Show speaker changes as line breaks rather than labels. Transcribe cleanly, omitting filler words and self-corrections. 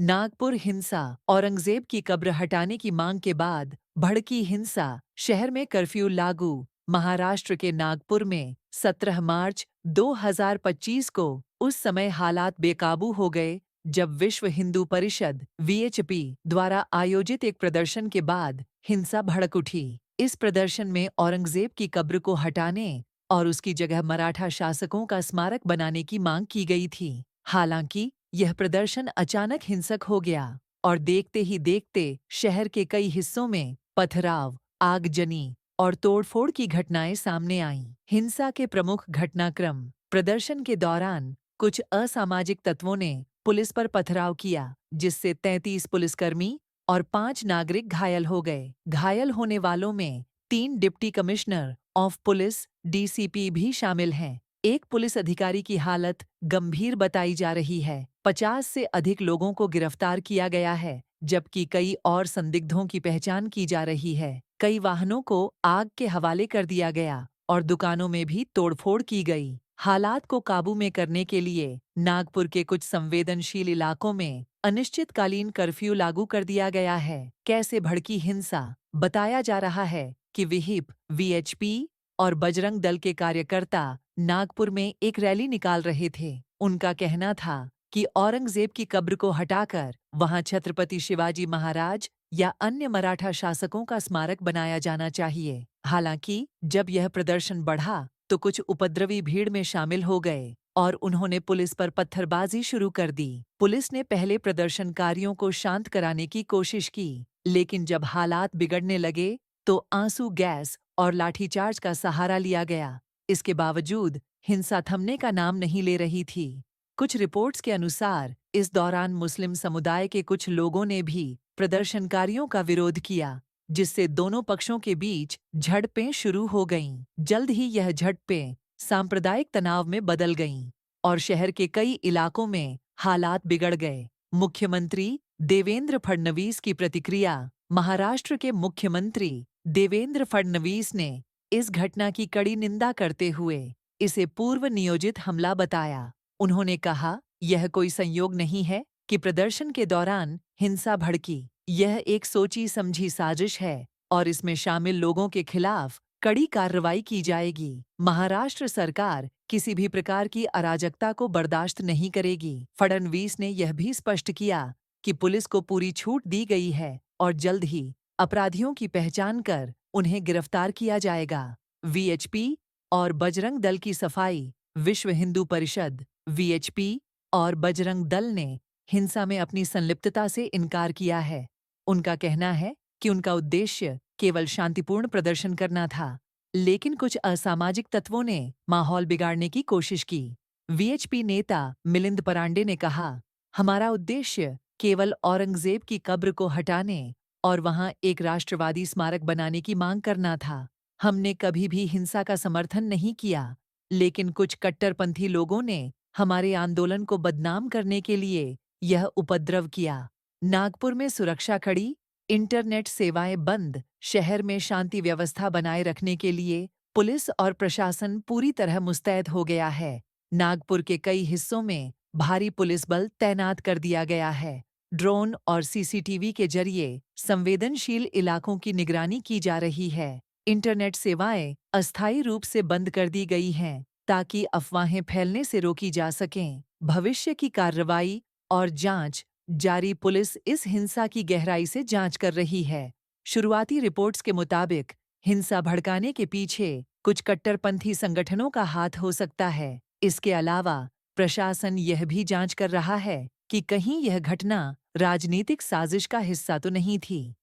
नागपुर हिंसा। औरंगजेब की कब्र हटाने की मांग के बाद भड़की हिंसा, शहर में कर्फ्यू लागू। महाराष्ट्र के नागपुर में 17 मार्च 2025 को उस समय हालात बेकाबू हो गए जब विश्व हिंदू परिषद (वीएचपी) द्वारा आयोजित एक प्रदर्शन के बाद हिंसा भड़क उठी। इस प्रदर्शन में औरंगजेब की कब्र को हटाने और उसकी जगह मराठा शासकों का स्मारक बनाने की मांग की गई थी। हालांकि यह प्रदर्शन अचानक हिंसक हो गया और देखते ही देखते शहर के कई हिस्सों में पथराव, आगजनी और तोड़फोड़ की घटनाएं सामने आईं। हिंसा के प्रमुख घटनाक्रम। प्रदर्शन के दौरान कुछ असामाजिक तत्वों ने पुलिस पर पथराव किया, जिससे 33 पुलिसकर्मी और 5 नागरिक घायल हो गए। घायल होने वालों में 3 deputy commissioner of police (DCP) भी शामिल हैं। एक पुलिस अधिकारी की हालत गंभीर बताई जा रही है। 50 से अधिक लोगों को गिरफ्तार किया गया है, जबकि कई और संदिग्धों की पहचान की जा रही है। कई वाहनों को आग के हवाले कर दिया गया और दुकानों में भी तोड़फोड़ की गई। हालात को काबू में करने के लिए नागपुर के कुछ संवेदनशील इलाकों में अनिश्चितकालीन कर्फ्यू लागू कर दिया गया है। कैसे भड़की हिंसा? बताया जा रहा है कि विहिप, वीएचपी और बजरंग दल के कार्यकर्ता नागपुर में एक रैली निकाल रहे थे। उनका कहना था कि औरंगजेब की कब्र को हटाकर वहां छत्रपति शिवाजी महाराज या अन्य मराठा शासकों का स्मारक बनाया जाना चाहिए। हालांकि जब यह प्रदर्शन बढ़ा तो कुछ उपद्रवी भीड़ में शामिल हो गए और उन्होंने पुलिस पर पत्थरबाजी शुरू कर दी। पुलिस ने पहले प्रदर्शनकारियों को शांत कराने की कोशिश की, लेकिन जब हालात बिगड़ने लगे तो आंसू गैस और लाठीचार्ज का सहारा लिया गया। इसके बावजूद हिंसा थमने का नाम नहीं ले रही थी। कुछ रिपोर्ट्स के अनुसार इस दौरान मुस्लिम समुदाय के कुछ लोगों ने भी प्रदर्शनकारियों का विरोध किया, जिससे दोनों पक्षों के बीच झड़पें शुरू हो गईं। जल्द ही यह झड़पें सांप्रदायिक तनाव में बदल गईं और शहर के कई इलाकों में हालात बिगड़ गए। मुख्यमंत्री देवेंद्र फडणवीस की प्रतिक्रिया। महाराष्ट्र के मुख्यमंत्री देवेंद्र फडणवीस ने इस घटना की कड़ी निंदा करते हुए इसे पूर्व नियोजित हमला बताया। उन्होंने कहा, यह कोई संयोग नहीं है कि प्रदर्शन के दौरान हिंसा भड़की। यह एक सोची समझी साजिश है और इसमें शामिल लोगों के खिलाफ कड़ी कार्रवाई की जाएगी। महाराष्ट्र सरकार किसी भी प्रकार की अराजकता को बर्दाश्त नहीं करेगी। फडणवीस ने यह भी स्पष्ट किया कि पुलिस को पूरी छूट दी गई है और जल्द ही अपराधियों की पहचान कर उन्हें गिरफ्तार किया जाएगा। वीएचपी और बजरंग दल की सफाई। विश्व हिंदू परिषद (वीएचपी) और बजरंग दल ने हिंसा में अपनी संलिप्तता से इनकार किया है। उनका कहना है कि उनका उद्देश्य केवल शांतिपूर्ण प्रदर्शन करना था, लेकिन कुछ असामाजिक तत्वों ने माहौल बिगाड़ने की कोशिश की। वीएचपी नेता मिलिंद परांडे ने कहा, हमारा उद्देश्य केवल औरंगजेब की कब्र को हटाने और वहां एक राष्ट्रवादी स्मारक बनाने की मांग करना था। हमने कभी भी हिंसा का समर्थन नहीं किया, लेकिन कुछ कट्टरपंथी लोगों ने हमारे आंदोलन को बदनाम करने के लिए यह उपद्रव किया। नागपुर में सुरक्षा कड़ी, इंटरनेट सेवाएं बंद। शहर में शांति व्यवस्था बनाए रखने के लिए पुलिस और प्रशासन पूरी तरह मुस्तैद हो गया है। नागपुर के कई हिस्सों में भारी पुलिस बल तैनात कर दिया गया है। ड्रोन और सीसीटीवी के जरिए संवेदनशील इलाकों की निगरानी की जा रही है। इंटरनेट सेवाएं अस्थायी रूप से बंद कर दी गई हैं ताकि अफवाहें फैलने से रोकी जा सकें। भविष्य की कार्रवाई और जांच जारी। पुलिस इस हिंसा की गहराई से जांच कर रही है। शुरुआती रिपोर्ट्स के मुताबिक हिंसा भड़काने के पीछे कुछ कट्टरपंथी संगठनों का हाथ हो सकता है। इसके अलावा प्रशासन यह भी जांच कर रहा है कि कहीं यह घटना राजनीतिक साजिश का हिस्सा तो नहीं थी।